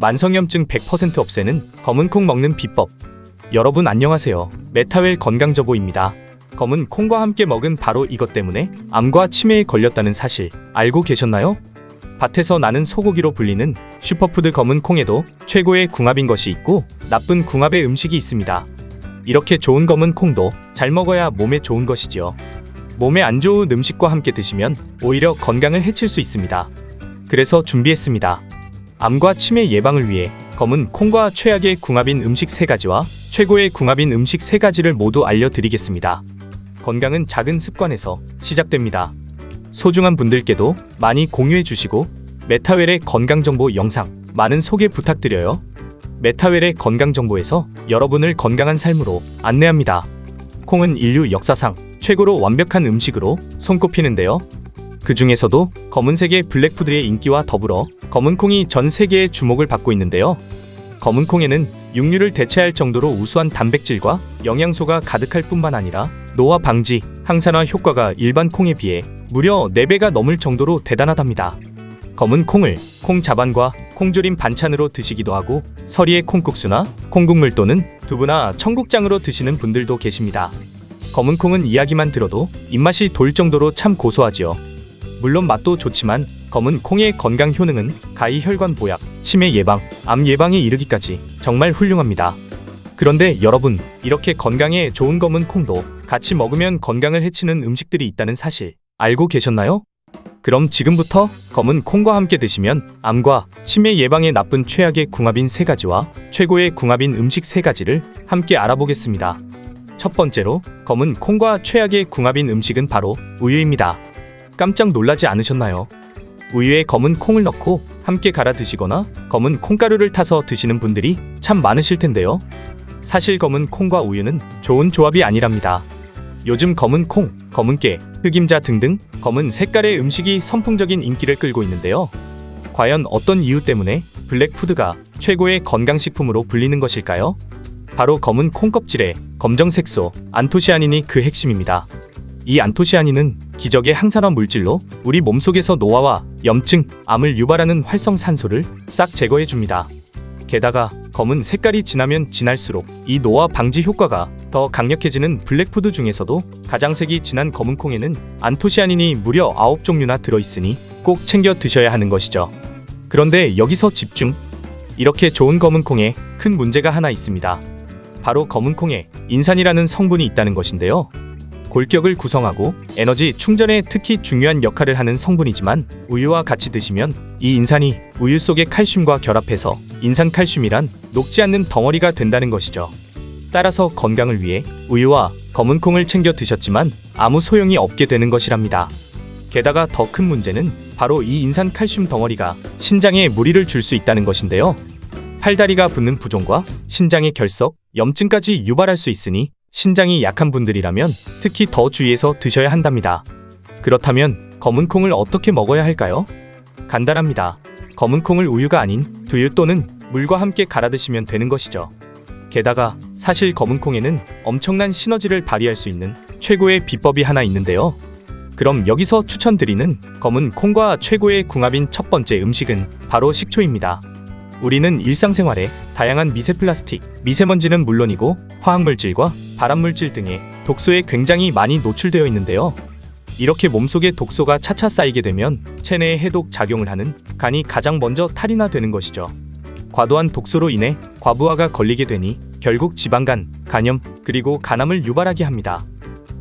만성염증 100% 없애는 검은 콩 먹는 비법. 여러분 안녕하세요. 메타웰 건강저보입니다. 검은 콩과 함께 먹은 바로 이것 때문에 암과 치매에 걸렸다는 사실 알고 계셨나요? 밭에서 나는 소고기로 불리는 슈퍼푸드 검은 콩에도 최고의 궁합인 것이 있고 나쁜 궁합의 음식이 있습니다. 이렇게 좋은 검은 콩도 잘 먹어야 몸에 좋은 것이지요. 몸에 안 좋은 음식과 함께 드시면 오히려 건강을 해칠 수 있습니다. 그래서 준비했습니다. 암과 치매 예방을 위해 검은 콩과 최악의 궁합인 음식 3가지와 최고의 궁합인 음식 3가지를 모두 알려드리겠습니다. 건강은 작은 습관에서 시작됩니다. 소중한 분들께도 많이 공유해 주시고 메타웰의 건강정보 영상 많은 소개 부탁드려요. 메타웰의 건강정보에서 여러분을 건강한 삶으로 안내합니다. 콩은 인류 역사상 최고로 완벽한 음식으로 손꼽히는데요. 그 중에서도 검은색의 블랙푸드의 인기와 더불어 검은 콩이 전 세계의 주목을 받고 있는데요. 검은 콩에는 육류를 대체할 정도로 우수한 단백질과 영양소가 가득할 뿐만 아니라 노화 방지, 항산화 효과가 일반 콩에 비해 무려 4배가 넘을 정도로 대단하답니다. 검은 콩을 콩 자반과 콩조림 반찬으로 드시기도 하고 서리의 콩국수나 콩국물 또는 두부나 청국장으로 드시는 분들도 계십니다. 검은 콩은 이야기만 들어도 입맛이 돌 정도로 참 고소하지요. 물론 맛도 좋지만 검은 콩의 건강 효능은 가히 혈관 보약, 치매 예방, 암 예방에 이르기까지 정말 훌륭합니다. 그런데 여러분, 이렇게 건강에 좋은 검은 콩도 같이 먹으면 건강을 해치는 음식들이 있다는 사실 알고 계셨나요? 그럼 지금부터 검은 콩과 함께 드시면 암과 치매 예방에 나쁜 최악의 궁합인 3가지와 최고의 궁합인 음식 3가지를 함께 알아보겠습니다. 첫 번째로 검은 콩과 최악의 궁합인 음식은 바로 우유입니다. 깜짝 놀라지 않으셨나요? 우유에 검은 콩을 넣고 함께 갈아 드시거나 검은 콩가루를 타서 드시는 분들이 참 많으실 텐데요. 사실 검은 콩과 우유는 좋은 조합이 아니랍니다. 요즘 검은 콩, 검은 깨, 흑임자 등등 검은 색깔의 음식이 선풍적인 인기를 끌고 있는데요. 과연 어떤 이유 때문에 블랙푸드가 최고의 건강식품으로 불리는 것일까요? 바로 검은 콩 껍질에 검정색소, 안토시아닌이 그 핵심입니다. 이 안토시아닌은 기적의 항산화 물질로 우리 몸속에서 노화와 염증, 암을 유발하는 활성산소를 싹 제거해줍니다. 게다가 검은 색깔이 진하면 진할수록 이 노화 방지 효과가 더 강력해지는 블랙푸드 중에서도 가장 색이 진한 검은 콩에는 안토시아닌이 무려 9종류나 들어있으니 꼭 챙겨 드셔야 하는 것이죠. 그런데 여기서 집중! 이렇게 좋은 검은 콩에 큰 문제가 하나 있습니다. 바로 검은 콩에 인산이라는 성분이 있다는 것인데요. 골격을 구성하고 에너지 충전에 특히 중요한 역할을 하는 성분이지만 우유와 같이 드시면 이 인산이 우유 속의 칼슘과 결합해서 인산칼슘이란 녹지 않는 덩어리가 된다는 것이죠. 따라서 건강을 위해 우유와 검은 콩을 챙겨 드셨지만 아무 소용이 없게 되는 것이랍니다. 게다가 더 큰 문제는 바로 이 인산칼슘 덩어리가 신장에 무리를 줄 수 있다는 것인데요. 팔다리가 붓는 부종과 신장의 결석, 염증까지 유발할 수 있으니 신장이 약한 분들이라면 특히 더 주의해서 드셔야 한답니다. 그렇다면 검은 콩을 어떻게 먹어야 할까요? 간단합니다. 검은 콩을 우유가 아닌 두유 또는 물과 함께 갈아 드시면 되는 것이죠. 게다가 사실 검은 콩에는 엄청난 시너지를 발휘할 수 있는 최고의 비법이 하나 있는데요. 그럼 여기서 추천드리는 검은 콩과 최고의 궁합인 첫 번째 음식은 바로 식초입니다. 우리는 일상생활에 다양한 미세 플라스틱, 미세먼지는 물론이고 화학물질과 발암물질 등의 독소에 굉장히 많이 노출되어 있는데요. 이렇게 몸속에 독소가 차차 쌓이게 되면 체내에 해독 작용을 하는 간이 가장 먼저 탈이나 되는 것이죠. 과도한 독소로 인해 과부하가 걸리게 되니 결국 지방간, 간염, 그리고 간암을 유발하게 합니다.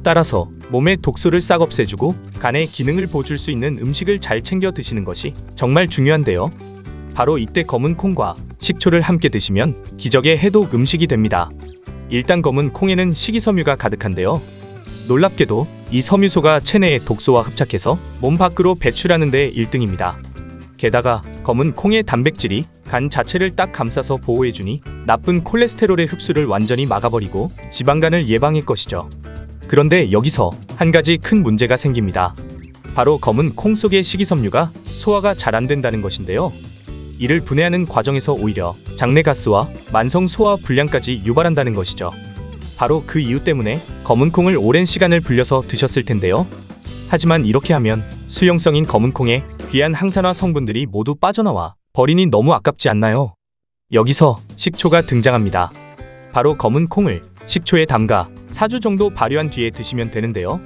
따라서 몸의 독소를 싹 없애주고 간의 기능을 보줄 수 있는 음식을 잘 챙겨 드시는 것이 정말 중요한데요. 바로 이때 검은 콩과 식초를 함께 드시면 기적의 해독 음식이 됩니다. 일단 검은 콩에는 식이섬유가 가득한데요. 놀랍게도 이 섬유소가 체내의 독소와 흡착해서 몸 밖으로 배출하는 데 1등입니다. 게다가 검은 콩의 단백질이 간 자체를 딱 감싸서 보호해주니 나쁜 콜레스테롤의 흡수를 완전히 막아버리고 지방간을 예방할 것이죠. 그런데 여기서 한 가지 큰 문제가 생깁니다. 바로 검은 콩 속의 식이섬유가 소화가 잘 안 된다는 것인데요. 이를 분해하는 과정에서 오히려 장내가스와 만성 소화 불량까지 유발한다는 것이죠. 바로 그 이유 때문에 검은 콩을 오랜 시간을 불려서 드셨을 텐데요. 하지만 이렇게 하면 수용성인 검은 콩에 귀한 항산화 성분들이 모두 빠져나와 버리니 너무 아깝지 않나요? 여기서 식초가 등장합니다. 바로 검은 콩을 식초에 담가 4주 정도 발효한 뒤에 드시면 되는데요.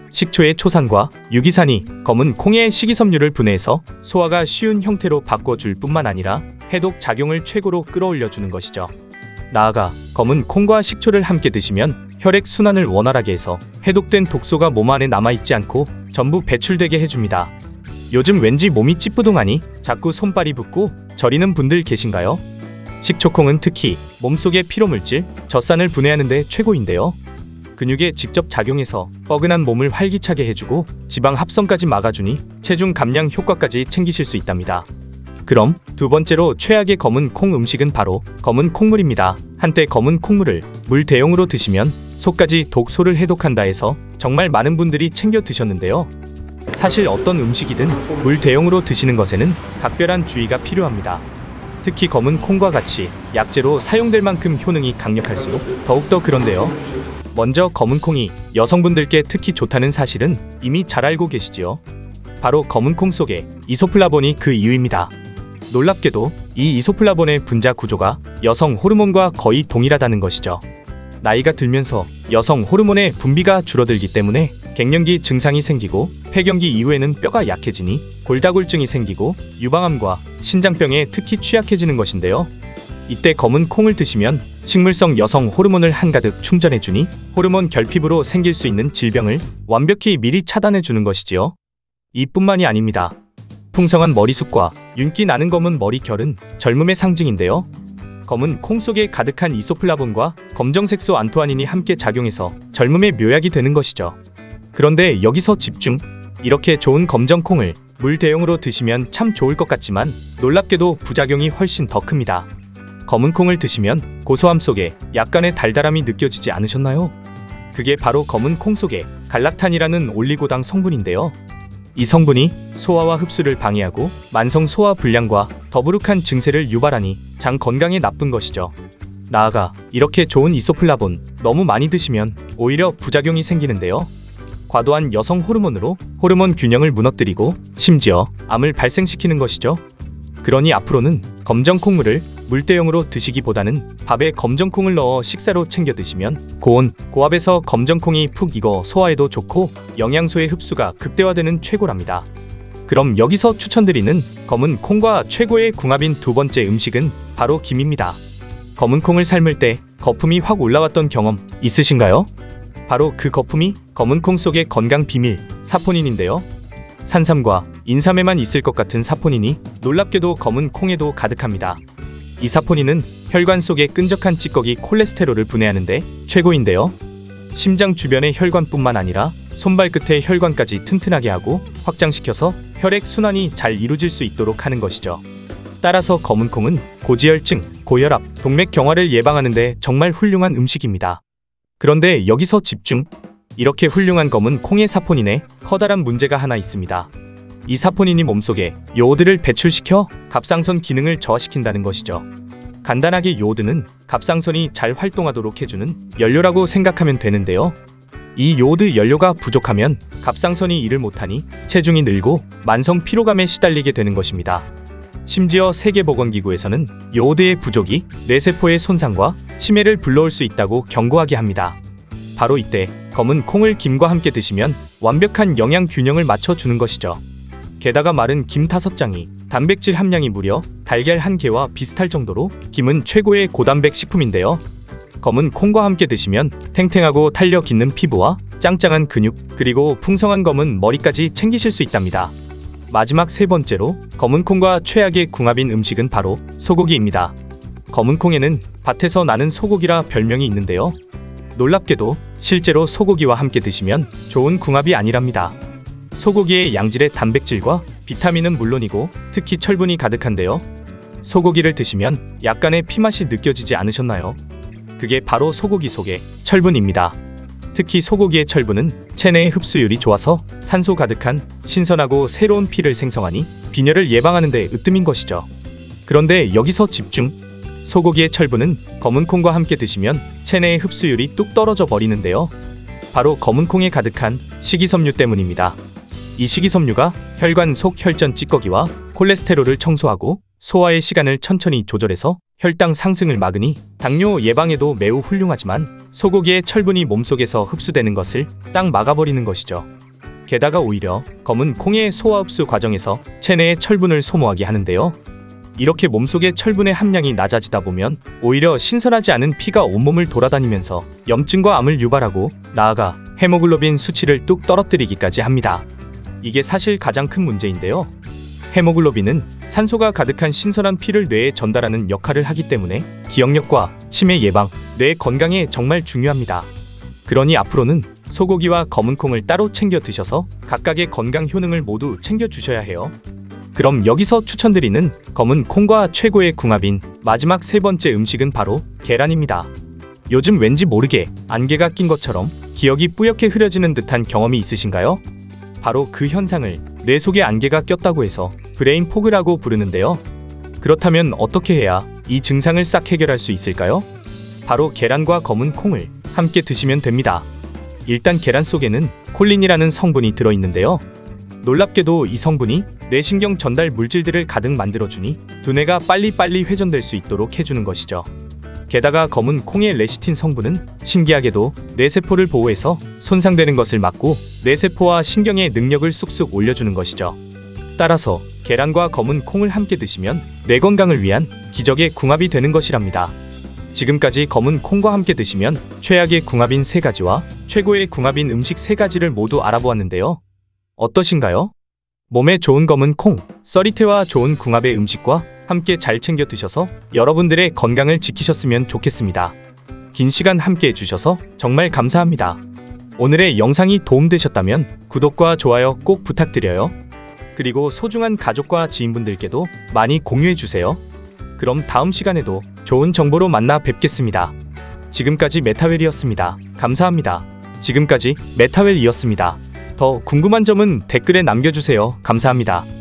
식초의 초산과 유기산이 검은 콩의 식이섬유를 분해해서 소화가 쉬운 형태로 바꿔줄 뿐만 아니라 해독 작용을 최고로 끌어올려주는 것이죠. 나아가 검은 콩과 식초를 함께 드시면 혈액 순환을 원활하게 해서 해독된 독소가 몸 안에 남아있지 않고 전부 배출되게 해줍니다. 요즘 왠지 몸이 찌뿌둥하니 자꾸 손발이 붓고 저리는 분들 계신가요? 식초콩은 특히 몸속의 피로물질, 젖산을 분해하는 데 최고인데요. 근육에 직접 작용해서 뻐근한 몸을 활기차게 해주고 지방 합성까지 막아주니 체중 감량 효과까지 챙기실 수 있답니다. 그럼 두 번째로 최악의 검은 콩 음식은 바로 검은 콩물입니다. 한때 검은 콩물을 물 대용으로 드시면 속까지 독소를 해독한다 해서 정말 많은 분들이 챙겨 드셨는데요. 사실 어떤 음식이든 물 대용으로 드시는 것에는 각별한 주의가 필요합니다. 특히 검은 콩과 같이 약재로 사용될 만큼 효능이 강력할수록 더욱더 그런데요. 먼저 검은 콩이 여성분들께 특히 좋다는 사실은 이미 잘 알고 계시지요. 바로 검은 콩 속에 이소플라본이 그 이유입니다. 놀랍게도 이 이소플라본의 분자 구조가 여성 호르몬과 거의 동일하다는 것이죠. 나이가 들면서 여성 호르몬의 분비가 줄어들기 때문에 갱년기 증상이 생기고 폐경기 이후에는 뼈가 약해지니 골다공증이 생기고 유방암과 신장병에 특히 취약해지는 것인데요. 이때 검은 콩을 드시면 식물성 여성 호르몬을 한가득 충전해주니 호르몬 결핍으로 생길 수 있는 질병을 완벽히 미리 차단해주는 것이지요. 이뿐만이 아닙니다. 풍성한 머리숱과 윤기 나는 검은 머리결은 젊음의 상징인데요. 검은 콩 속에 가득한 이소플라본과 검정색소 안토아닌이 함께 작용해서 젊음의 묘약이 되는 것이죠. 그런데 여기서 집중! 이렇게 좋은 검정콩을 물 대용으로 드시면 참 좋을 것 같지만 놀랍게도 부작용이 훨씬 더 큽니다. 검은 콩을 드시면 고소함 속에 약간의 달달함이 느껴지지 않으셨나요? 그게 바로 검은 콩 속에 갈락탄이라는 올리고당 성분인데요. 이 성분이 소화와 흡수를 방해하고 만성 소화 불량과 더부룩한 증세를 유발하니 장 건강에 나쁜 것이죠. 나아가 이렇게 좋은 이소플라본 너무 많이 드시면 오히려 부작용이 생기는데요. 과도한 여성 호르몬으로 호르몬 균형을 무너뜨리고 심지어 암을 발생시키는 것이죠. 그러니 앞으로는 검정콩물을 물대용으로 드시기보다는 밥에 검정콩을 넣어 식사로 챙겨 드시면 고온, 고압에서 검정콩이 푹 익어 소화에도 좋고 영양소의 흡수가 극대화되는 최고랍니다. 그럼 여기서 추천드리는 검은 콩과 최고의 궁합인 두 번째 음식은 바로 김입니다. 검은 콩을 삶을 때 거품이 확 올라왔던 경험 있으신가요? 바로 그 거품이 검은 콩 속의 건강 비밀 사포닌인데요. 산삼과 인삼에만 있을 것 같은 사포닌이 놀랍게도 검은 콩에도 가득합니다. 이 사포닌은 혈관 속의 끈적한 찌꺼기 콜레스테롤을 분해하는데 최고인데요. 심장 주변의 혈관뿐만 아니라 손발끝의 혈관까지 튼튼하게 하고 확장시켜서 혈액 순환이 잘 이루어질 수 있도록 하는 것이죠. 따라서 검은 콩은 고지혈증, 고혈압, 동맥 경화를 예방하는 데 정말 훌륭한 음식입니다. 그런데 여기서 집중! 이렇게 훌륭한 검은 콩의 사포닌에 커다란 문제가 하나 있습니다. 이 사포닌이 몸속에 요오드를 배출시켜 갑상선 기능을 저하시킨다는 것이죠. 간단하게 요오드는 갑상선이 잘 활동하도록 해주는 연료라고 생각하면 되는데요. 이 요오드 연료가 부족하면 갑상선이 일을 못하니 체중이 늘고 만성 피로감에 시달리게 되는 것입니다. 심지어 세계보건기구에서는 요오드의 부족이 뇌세포의 손상과 치매를 불러올 수 있다고 경고하게 합니다. 바로 이때 검은 콩을 김과 함께 드시면 완벽한 영양 균형을 맞춰주는 것이죠. 게다가 마른 김 5장이 단백질 함량이 무려 달걀 1개와 비슷할 정도로 김은 최고의 고단백 식품인데요. 검은 콩과 함께 드시면 탱탱하고 탄력 있는 피부와 짱짱한 근육 그리고 풍성한 검은 머리까지 챙기실 수 있답니다. 마지막 세 번째로 검은 콩과 최악의 궁합인 음식은 바로 소고기입니다. 검은 콩에는 밭에서 나는 소고기라 별명이 있는데요. 놀랍게도 실제로 소고기와 함께 드시면 좋은 궁합이 아니랍니다. 소고기의 양질의 단백질과 비타민은 물론이고 특히 철분이 가득한데요. 소고기를 드시면 약간의 피맛이 느껴지지 않으셨나요? 그게 바로 소고기 속의 철분입니다. 특히 소고기의 철분은 체내의 흡수율이 좋아서 산소 가득한 신선하고 새로운 피를 생성하니 빈혈을 예방하는 데 으뜸인 것이죠. 그런데 여기서 집중! 소고기의 철분은 검은 콩과 함께 드시면 체내의 흡수율이 뚝 떨어져 버리는데요. 바로 검은 콩에 가득한 식이섬유 때문입니다. 이 식이섬유가 혈관 속 혈전 찌꺼기와 콜레스테롤을 청소하고 소화의 시간을 천천히 조절해서 혈당 상승을 막으니 당뇨 예방에도 매우 훌륭하지만 소고기의 철분이 몸속에서 흡수되는 것을 딱 막아버리는 것이죠. 게다가 오히려 검은 콩의 소화 흡수 과정에서 체내의 철분을 소모하게 하는데요. 이렇게 몸속의 철분의 함량이 낮아지다 보면 오히려 신선하지 않은 피가 온몸을 돌아다니면서 염증과 암을 유발하고 나아가 헤모글로빈 수치를 뚝 떨어뜨리기까지 합니다. 이게 사실 가장 큰 문제인데요. 헤모글로빈은 산소가 가득한 신선한 피를 뇌에 전달하는 역할을 하기 때문에 기억력과 치매 예방, 뇌 건강에 정말 중요합니다. 그러니 앞으로는 소고기와 검은 콩을 따로 챙겨 드셔서 각각의 건강 효능을 모두 챙겨 주셔야 해요. 그럼 여기서 추천드리는 검은 콩과 최고의 궁합인 마지막 세 번째 음식은 바로 계란입니다. 요즘 왠지 모르게 안개가 낀 것처럼 기억이 뿌옇게 흐려지는 듯한 경험이 있으신가요? 바로 그 현상을 뇌 속에 안개가 꼈다고 해서 브레인 포그라고 부르는데요. 그렇다면 어떻게 해야 이 증상을 싹 해결할 수 있을까요? 바로 계란과 검은 콩을 함께 드시면 됩니다. 일단 계란 속에는 콜린이라는 성분이 들어있는데요. 놀랍게도 이 성분이 뇌신경 전달 물질들을 가득 만들어주니 두뇌가 빨리빨리 회전될 수 있도록 해주는 것이죠. 게다가 검은 콩의 레시틴 성분은 신기하게도 뇌세포를 보호해서 손상되는 것을 막고 뇌세포와 신경의 능력을 쑥쑥 올려주는 것이죠. 따라서 계란과 검은 콩을 함께 드시면 뇌 건강을 위한 기적의 궁합이 되는 것이랍니다. 지금까지 검은 콩과 함께 드시면 최악의 궁합인 3가지와 최고의 궁합인 음식 3가지를 모두 알아보았는데요. 어떠신가요? 몸에 좋은 검은 콩, 썰이태와 좋은 궁합의 음식과 함께 잘 챙겨 드셔서 여러분들의 건강을 지키셨으면 좋겠습니다. 긴 시간 함께 해주셔서 정말 감사합니다. 오늘의 영상이 도움되셨다면 구독과 좋아요 꼭 부탁드려요. 그리고 소중한 가족과 지인분들께도 많이 공유해주세요. 그럼 다음 시간에도 좋은 정보로 만나 뵙겠습니다. 지금까지 메타웰이었습니다. 감사합니다. 지금까지 메타웰이었습니다. 더 궁금한 점은 댓글에 남겨주세요. 감사합니다.